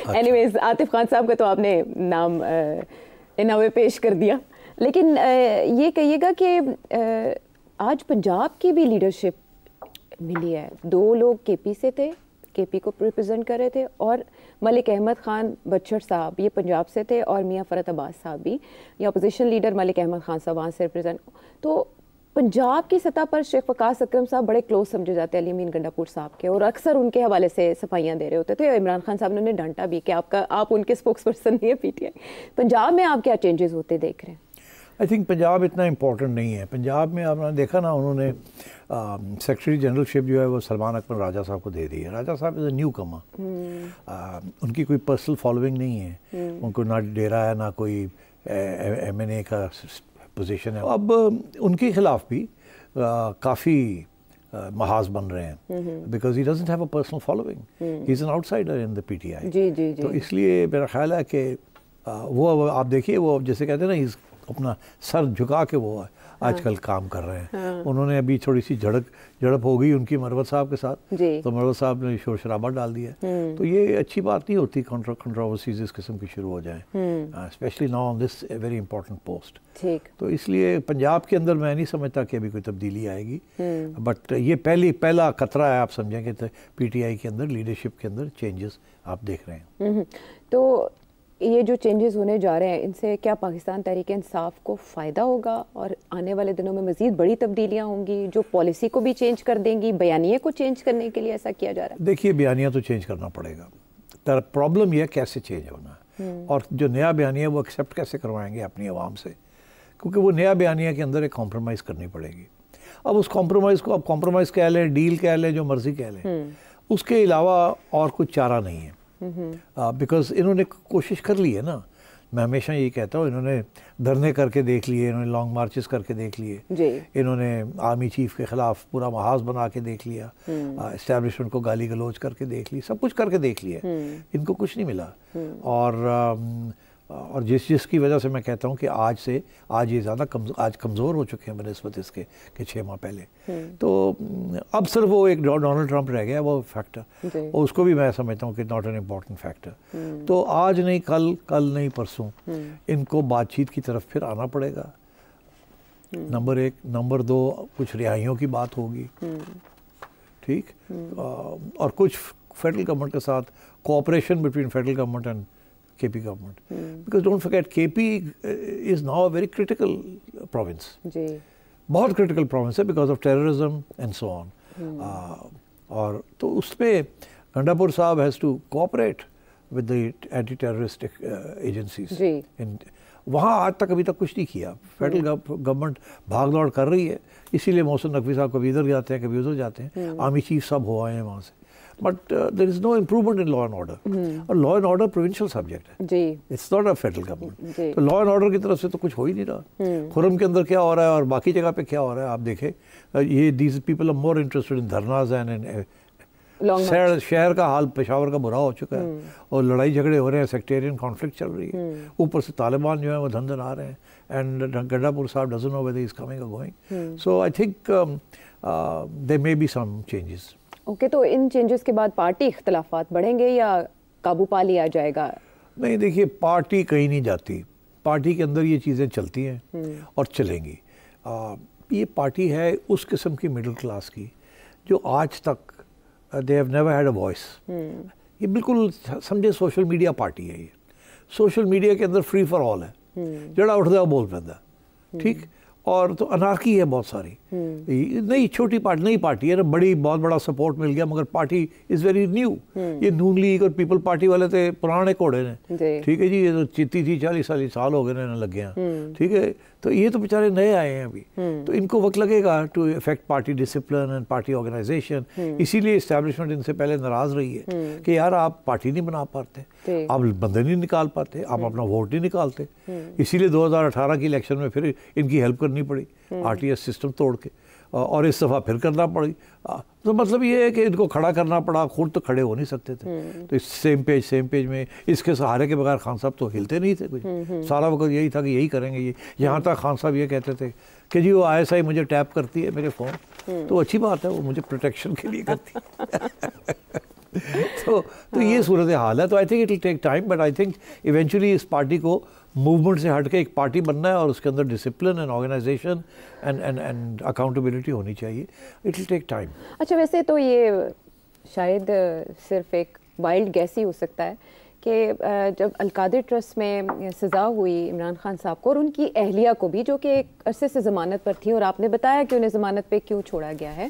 Anyways Atif Khan साहब का तो आपने नाम इनावे पेश कर दिया, लेकिन ये कहिएगा कि आज पंजाब की भी लीडरशिप मिली है। 2 लोग केपी से थे, केपी को रिप्रेजेंट कर रहे थे, और मलिक अहमद खान बच्चर साहब ये पंजाब से थे, और मियां फरत अब्बास साहब भी, या अपोजिशन लीडर मलिक अहमद खान साहब वहाँ से रिप्रेजेंट। तो पंजाब की सतह पर शेख वकास अकरम साहब बड़े क्लोज समझे जाते हैं अली अमीन गंडापुर साहब के, और अक्सर उनके हवाले से सफाइयाँ दे रहे होते थे। इमरान खान साहब ने उन्हें डांटा भी कि आप उनके स्पोक्स पर्सन नहीं है पीटीआई। पंजाब में आप क्या चेंजेस होते देख रहे हैं? आई थिंक पंजाब इतना इम्पोर्टेंट नहीं है। पंजाब में आपने देखा ना, उन्होंने सेक्रेटरी जनरलशिप जो है वो सलमान अकबर राजा साहब को दे दी है। राजा साहब इज़ अ न्यू कमर, उनकी कोई पर्सनल फॉलोइंग नहीं है, उनको ना डेरा है ना कोई MNA का पोजीशन है। अब उनके खिलाफ भी काफ़ी महाज बन रहे हैं, because he doesn't have a personal following, he is an outsider in the PTI। जी। तो इसलिए मेरा ख्याल है कि वो आप देखिए, वो जैसे कहते हैं ना, अपना सर झुका के वो आजकल काम कर रहे हैं। उन्होंने अभी थोड़ी सी झड़प हो गई उनकी मरवत साहब के साथ, तो मरवत साहब ने शोर शराबा डाल दिया। तो ये अच्छी बात नहीं होती, कंट्रोवर्सीज इस किस्म की शुरू हो जाएं, specially now on this very important post. तो इसलिए पंजाब के अंदर मैं नहीं समझता कि अभी कोई तब्दीली आएगी, बट ये पहला खतरा है, आप समझेंगे तो PTI के अंदर लीडरशिप के अंदर चेंजेस आप देख रहे हैं। तो ये जो चेंजेस होने जा रहे हैं, इनसे क्या पाकिस्तान तहरीक-ए-इंसाफ को फ़ायदा होगा, और आने वाले दिनों में मज़ीद बड़ी तब्दीलियाँ होंगी जो पॉलिसी को भी चेंज कर देंगी? बयानिए को चेंज करने के लिए ऐसा किया जा रहा है? देखिए, बयानिया तो चेंज करना पड़ेगा, तर प्रॉब्लम यह कैसे चेंज होना है, और जो नया बयानिया वो एक्सेप्ट कैसे करवाएंगे अपनी आवाम से, क्योंकि वो नया बयानिया के अंदर एक कॉम्प्रोमाइज़ करनी पड़ेगी। अब उस कॉम्प्रोमाइज़ को आप कॉम्प्रोमाइज़ कह लें, डील कह लें, जो मर्ज़ी कह लें, उसके अलावा और कुछ चारा नहीं है। बिकॉज इन्होंने कोशिश कर ली है ना, मैं हमेशा यही कहता हूँ, इन्होंने धरने करके देख लिए, इन्होंने लॉन्ग मार्चेस करके देख लिए, इन्होंने आर्मी चीफ के ख़िलाफ़ पूरा महाज बना के देख लिया, इस्टेब्लिशमेंट को गाली गलौज करके देख ली, सब कुछ करके देख लिया, इनको कुछ नहीं मिला। और जिसकी वजह से मैं कहता हूँ कि आज ये ज़्यादा कमज़ोर हो चुके हैं बनस्बत इसके कि 6 माह पहले। तो अब सिर्फ वो एक डोनाल्ड ट्रंप रह गया, वो फैक्टर, और उसको भी मैं समझता हूँ कि नॉट एन इम्पॉर्टेंट फैक्टर। तो आज नहीं कल नहीं परसों इनको बातचीत की तरफ फिर आना पड़ेगा, नंबर 1। नंबर 2, कुछ रिहाइयों की बात होगी, ठीक, और कुछ फेडरल गवर्नमेंट के साथ cooperation between federal government and KP government, because don't forget KP is now a very critical province, बहुत critical province है because of terrorism and so on, और तो उसमें गंडापुर साहब has to cooperate with the anti-terrorist agencies, वहाँ आज तक अभी तक कुछ नहीं किया। फेडरल गवर्नमेंट भाग दौड़ कर रही है, इसीलिए मोहसिन नकवी साहब कभी इधर जाते हैं कभी उधर जाते हैं, आर्मी चीफ सब हो आए हैं वहाँ से, but there is no improvement in law and order, और law and order provincial subject है, it's not a federal government. तो लॉ एंड ऑर्डर की तरफ से तो कुछ हो ही नहीं रहा। खुरम के अंदर क्या हो रहा है और बाकी जगह पे क्या हो रहा है, आप देखें, ये these people are more interested in dharnas and शहर का हाल पेशावर का बुरा हो चुका है, और लड़ाई झगड़े हो रहे हैं, सेक्टेरियन कॉन्फ्लिक्ट चल रही है, ऊपर से तालिबान जो है वो धंधन आ रहे हैं, एंड गंडापुर साहब doesn't know whether he is coming और going. So I think there may be some changes. Okay, तो इन चेंजेस के बाद पार्टी इख्तलाफात बढ़ेंगे या काबू पा लिया जाएगा? नहीं, देखिए, पार्टी कहीं नहीं जाती, पार्टी के अंदर ये चीज़ें चलती हैं और चलेंगी। ये पार्टी है उस किस्म की मिडिल क्लास की जो आज तक they have never had a voice. ये बिल्कुल समझे सोशल मीडिया पार्टी है, ये सोशल मीडिया के अंदर फ्री फॉर ऑल है, जड़ा उठता है बोल पैदा, ठीक, और तो अनारकी है बहुत सारी। नई छोटी पार्टी, नई पार्टी है ना, बहुत बड़ा सपोर्ट मिल गया, मगर पार्टी इज़ वेरी न्यू। ये नून लीग और पीपल पार्टी वाले थे पुराने घोड़े ने, ठीक है जी, ये तो 30-40 साल हो गए ना लग गया, ठीक है, तो ये तो बेचारे नए आए हैं अभी, तो इनको वक्त लगेगा to effect party discipline and party organisation. इसीलिए इस्टेब्लिशमेंट इनसे पहले नाराज़ रही है कि यार आप पार्टी नहीं बना पाते, आप बंदे नहीं निकाल पाते, आप अपना वोट नहीं निकालते। इसीलिए 2018 की इलेक्शन में फिर इनकी हेल्प करनी पड़ी RTS सिस्टम तोड़ के, और इस दफ़ा फिर करना पड़ी। तो मतलब ये है कि इनको खड़ा करना पड़ा, खुद तो खड़े हो नहीं सकते थे। तो इस सेम पेज में इसके सहारे के बगैर खान साहब तो हिलते नहीं थे कुछ, सारा वक्त यही था कि यही करेंगे ये। यहाँ तक खान साहब ये कहते थे कि जी वो ISI मुझे टैप करती है मेरे फ़ोन, तो अच्छी बात है, वो मुझे प्रोटेक्शन के लिए करती है। तो ये सूरत हाल है। तो I think it will take time, but I think eventually इस पार्टी को मूवमेंट से हट के एक पार्टी बनना है और उसके अंदर discipline and organisation and accountability होनी चाहिए। It will take time. अच्छा, वैसे तो ये शायद सिर्फ एक वाइल्ड गैस ही हो सकता है कि जब अलकादिर ट्रस्ट में सज़ा हुई इमरान खान साहब को और उनकी अहलिया को भी, जो कि एक अरसे से ज़मानत पर थी, और आपने बताया कि उन्हें ज़मानत पे क्यों छोड़ा गया है,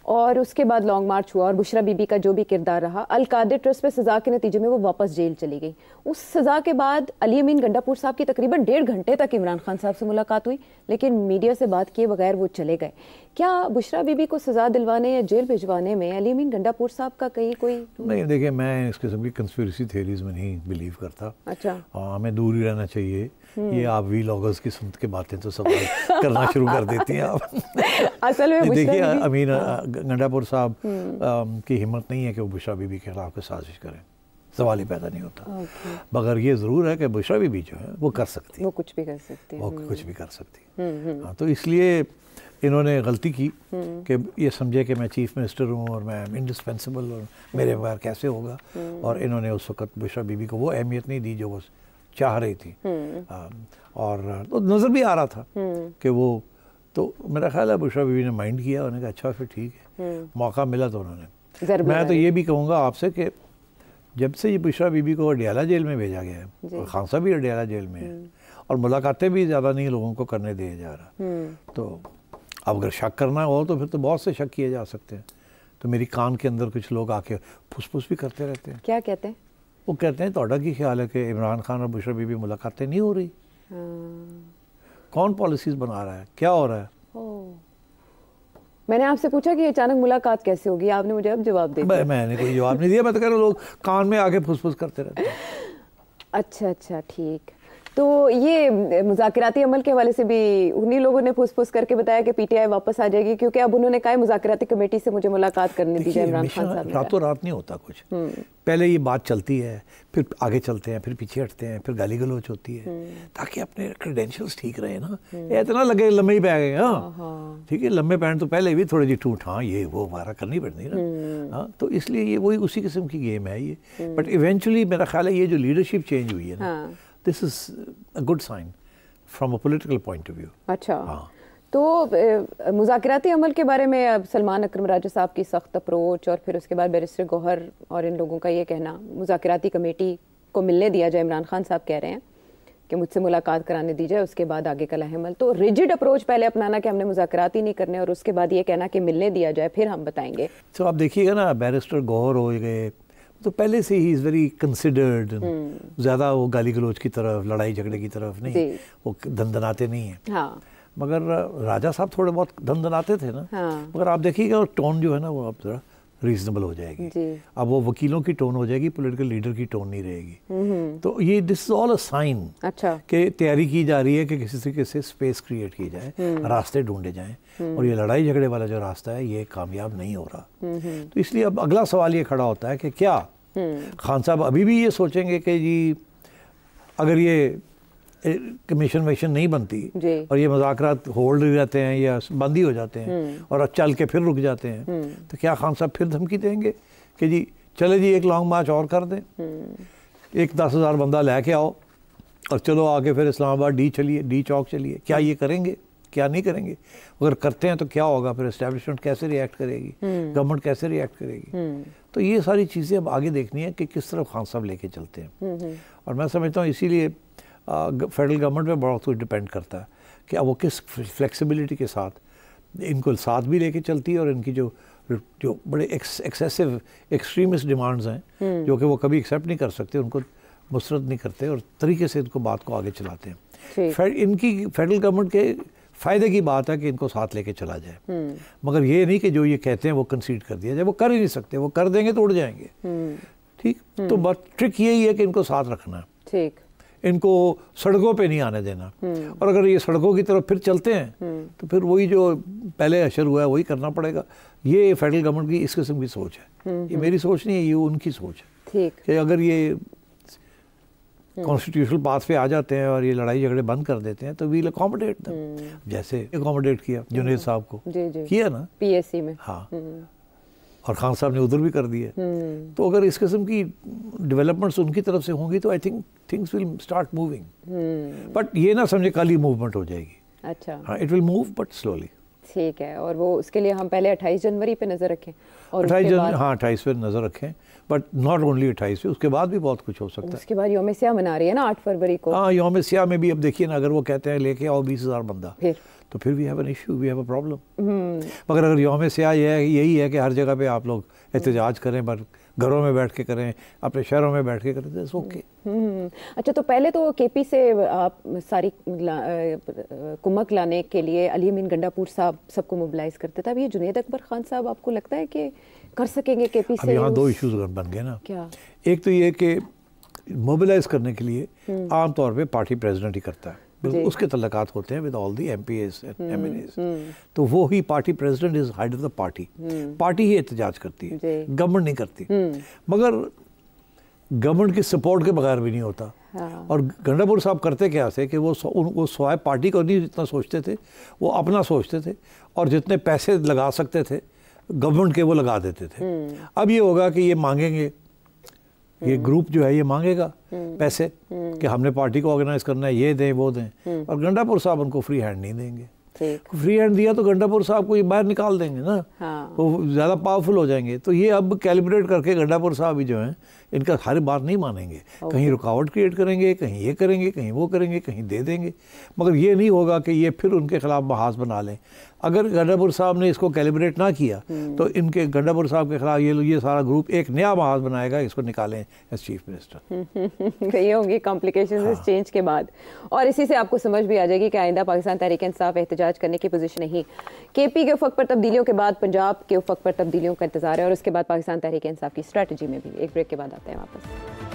और उसके बाद लॉन्ग मार्च हुआ और बुशरा बीबी का जो भी किरदार रहा, अलकादिर ट्रस्ट पे सज़ा के नतीजे में वो वापस जेल चली गई। उस सज़ा के बाद अली अमीन गंडापुर साहब की तकरीबन 1.5 घंटे तक इमरान खान साहब से मुलाकात हुई, लेकिन मीडिया से बात किए बगैर वो चले गए। क्या बुशरा बीबी को सज़ा दिलवाने या जेल भिजवाने में अली अमीन गंडापुर साहब का कहीं कोई नहीं? देखिए, मैं इस किस्म की कंस्पिरेसी थ्योरीज में नहीं बिलीव करता। अच्छा, हमें दूर ही रहना चाहिए। ये आप वी लॉगर्स की सुन के बातें तो सवाल करना शुरू कर देती हैं आप। असल में देखिए, अमीन गंडापुर साहब की हिम्मत नहीं है कि वो बुशरा बीबी के खिलाफ कोई साजिश करें, सवाल ही पैदा नहीं होता। मगर ये ज़रूर है कि बुशरा बीबी जो है वो कर सकती है, वो कुछ भी कर सकती है, वो कुछ भी कर सकती है। हाँ, तो इसलिए इन्होंने गलती की कि ये समझे कि मैं चीफ मिनिस्टर हूँ और मैं इंडिस्पेंसिबल और मेरे बगैर कैसे होगा, और इन्होंने उस वक्त बुशरा बीबी को वो अहमियत नहीं दी जो वो चाह रही थी। और तो नज़र भी आ रहा था कि वो, तो मेरा ख्याल है बुशरा बीबी ने माइंड किया, उन्होंने कहा अच्छा फिर ठीक है, मौका मिला तो उन्होंने। मैं तो ये भी कहूँगा आपसे कि जब से ये बुशरा बीबी को अडियाला जेल में भेजा गया है और खान साहब भी अडियाला जेल में है और मुलाकातें भी ज़्यादा नहीं लोगों को करने दिया जा रहा, तो अब अगर शक करना हो तो फिर तो बहुत से शक किए जा सकते हैं। तो मेरी कान के अंदर कुछ लोग आके फुसफुस भी करते रहते हैं। क्या कहते हैं? वो कहते हैं तोड़ा की ख्याल है कि इमरान खान और बुशरा बीबी मुलाकातें नहीं हो रही। कौन पॉलिसीज बना रहा है, क्या हो रहा है? मैंने आपसे पूछा कि अचानक मुलाकात कैसे होगी, आपने मुझे अब जवाब दे दिया। मैंने कोई जवाब नहीं दिया, मैं तो कह रहा हूँ लोग कान में आके फुसफुस करते रहते हैं। अच्छा, ठीक। तो ये मुज़ाकराती अमल के हवाले से भी उन्हीं लोगों ने फुसफुस करके बताया कि पीटीआई वापस आ जाएगी, क्योंकि अब उन्होंने कहा मुज़ाकराती कमेटी से मुझे मुलाकात करने दीजिए इमरान खान साहब ने। रातों रात नहीं होता कुछ, पहले ये बात चलती है, फिर आगे चलते हैं, फिर पीछे हटते हैं, फिर गाली गलौच होती है, ताकि अपने क्रेडेंशियल्स ठीक रहे ना। इतना लगे लम्बे ही पै गए। हाँ ठीक है, लम्बे पैंट तो पहले भी थोड़ी जी टूट, हाँ ये वो वारा करनी पड़ती है ना। हाँ, तो इसलिए ये वही उसी किस्म की गेम है ये। बट इवेंचुअली मेरा ख्याल है ये जो लीडरशिप चेंज हुई है ना, this is a good sign from a political point of view. अच्छा, हाँ। तो मुज़ाकराती अमल के बारे में अब सलमान अकरम राजा साहब की सख्त अप्रोच और फिर उसके बाद बैरिस्टर गौहर और इन लोगों का ये कहना मुज़ाकराती कमेटी को मिलने दिया जाए, इमरान खान साहब कह रहे हैं कि मुझसे मुलाकात कराने दी जाए, उसके बाद आगे का लाहेमल। तो रिजिड अप्रोच पहले अपनाना कि हमने मुज़ाकरात ही नहीं करने, और उसके बाद ये कहना कि मिलने दिया जाए, फिर हम बताएंगे। तो आप देखिएगा ना, बैरिस्टर गौहर हो गए तो पहले से ही इज़ वेरी कंसिडर्ड, ज़्यादा वो गाली गलोच की तरफ, लड़ाई झगड़े की तरफ नहीं, वो धंधनाते नहीं हैं। हाँ। मगर राजा साहब थोड़े बहुत धंधनाते थे ना। हाँ। मगर आप देखिएगा टोन जो है ना वो अब थोड़ा रीजनेबल हो जाएगी। अब वो वकीलों की टोन हो जाएगी, पॉलिटिकल लीडर की टोन नहीं रहेगी। तो ये this is all a sign कि तैयारी की जा रही है कि किसी तरीके से स्पेस क्रिएट की जाए, रास्ते ढूंढे जाएं, और ये लड़ाई झगड़े वाला जो रास्ता है ये कामयाब नहीं हो रहा। तो इसलिए अब अगला सवाल ये खड़ा होता है कि क्या खान साहब अभी भी ये सोचेंगे कि जी अगर ये कमीशन वमीशन नहीं बनती और ये मुज़ाकरात होल्ड रहते हैं या बंद ही हो जाते हैं और चल के फिर रुक जाते हैं, तो क्या खान साहब फिर धमकी देंगे कि जी चले जी एक लॉन्ग मार्च और कर दें, एक 10,000 बंदा लेके आओ और चलो आके फिर इस्लामाबाद डी चौक चलिए? क्या ये करेंगे? क्या नहीं करेंगे? अगर करते हैं तो क्या होगा? फिर एस्टेब्लिशमेंट कैसे रिएक्ट करेगी, गवर्नमेंट कैसे रिएक्ट करेगी? तो ये सारी चीज़ें अब आगे देखनी है कि किस तरफ खान साहब लेके चलते हैं। और मैं समझता हूँ इसीलिए फेडरल गवर्नमेंट पे बहुत कुछ डिपेंड करता है कि अब वो किस फ्लेक्सिबिलिटी के साथ इनको साथ भी लेके चलती है, और इनकी जो बड़े एक्सेसिव एक्सट्रीमिस्ट डिमांड्स हैं जो कि वो कभी एक्सेप्ट नहीं कर सकते, उनको मुस्तरद नहीं करते और तरीके से इनको बात को आगे चलाते हैं। इनकी फेडरल गवर्नमेंट के फ़ायदे की बात है कि इनको साथ लेके चला जाए, मगर ये नहीं कि जो ये कहते हैं वो कंसीड कर दिया जाए। वो कर ही नहीं सकते, वो कर देंगे तो उड़ जाएंगे। ठीक, तो बस ट्रिक यही है कि इनको साथ रखना है, ठीक, इनको सड़कों पे नहीं आने देना। और अगर ये सड़कों की तरफ फिर चलते हैं तो फिर वही जो पहले अशर हुआ है वही करना पड़ेगा। ये फेडरल गवर्नमेंट की इस किस्म की सोच है। ये मेरी सोच नहीं है, ये उनकी सोच है कि अगर ये कॉन्स्टिट्यूशनल पाथ पे आ जाते हैं और ये लड़ाई झगड़े बंद कर देते हैं तो वील अकोमोडेट देम, जैसे अकोमोडेट किया जुनेद साहब को किया ना पीएससी में। हाँ, और खान साहब ने उधर भी कर दिए। तो अगर इस किस्म की डेवलपमेंट्स उनकी तरफ से होंगी तो I think things will start moving. But ये ना समझे कल ही मूवमेंट हो जाएगी। अच्छा, हाँ, it will move but slowly. ठीक है, और वो उसके लिए हम पहले 28 जनवरी पे नज़र रखें और 28 जनवरी, हाँ 28 पे नज़र रखें, बट नॉट ओनली 28 पे, उसके बाद भी बहुत कुछ हो सकता है। उसके बाद यौम स्याह मना रही है ना 8 फरवरी को। हाँ, यौम स्याह में भी अब देखिए ना, अगर वो कहते हैं लेके आओ 20,000 बंदा, फिर तो फिर we have an issue, we have a problem. मगर अगर यौम स्याह यही है कि हर जगह पे आप लोग एहतजाज करें, पर घरों में बैठ के करें, अपने शहरों में बैठ के करें, दैट्स ओके। अच्छा, तो पहले तो केपी से आप सारी कुमक लाने के लिए अली अमीन गंडापुर साहब सबको मोबिलाइज करते थे। अब ये जुनैद अकबर खान साहब आपको लगता है कि कर सकेंगे केपी से? अब यहाँ दो इश्यूज बन गए ना। क्या? एक तो ये कि मोबिलाइज करने के लिए आमतौर पे पार्टी प्रेसिडेंट ही करता है, उसके तल्लकात होते हैं with all the MPs and MNAs. तो वो ही party president is head of the party, party ही एहतजाज करती है, गवर्नमेंट नहीं करती। मगर गवर्नमेंट की सपोर्ट के बगैर भी नहीं होता। हाँ। और गंडापुर साहब करते क्या थे कि वो स्वाय पार्टी को नहीं जितना सोचते थे, वो अपना सोचते थे, और जितने पैसे लगा सकते थे गवर्नमेंट के वो लगा देते थे। अब ये होगा कि ये मांगेंगे, ये ग्रुप जो है ये मांगेगा पैसे कि हमने पार्टी को ऑर्गेनाइज करना है, ये दें वो दें, और गंडापुर साहब उनको फ्री हैंड नहीं देंगे। फ्री हैंड दिया तो गंडापुर साहब को ये बाहर निकाल देंगे ना। हाँ। वो ज़्यादा पावरफुल हो जाएंगे। तो ये अब कैलिब्रेट करके गंडापुर साहब ही जो हैं इनका हर बात नहीं मानेंगे, कहीं रुकावट क्रिएट करेंगे, कहीं ये करेंगे, कहीं वो करेंगे, कहीं दे देंगे। मगर ये नहीं होगा कि ये फिर उनके खिलाफ महाज बना लें। अगर गंडापुर साहब ने इसको कैलिब्रेट ना किया तो इनके गंडापुर साहब के खिलाफ ये सारा ग्रुप एक नया महाज बनाएगा, इसको निकालें एज चीफ मिनिस्टर। ये होंगी कॉम्प्लिकेशंस इस चेंज के बाद, और इसी से आपको समझ भी आ जाएगी कि आइंदा पाकिस्तान तहरीक इंसाफ एहतजाज करने की पोजीशन नहीं। केपी के उफक पर तब्दीलियों के बाद पंजाब के उफक पर तब्दीलियों का इंतजार है, और उसके बाद पाकिस्तान तहरीक इंसाफ की स्ट्रैटेजी में भी। एक ब्रेक के बाद आते हैं वापस।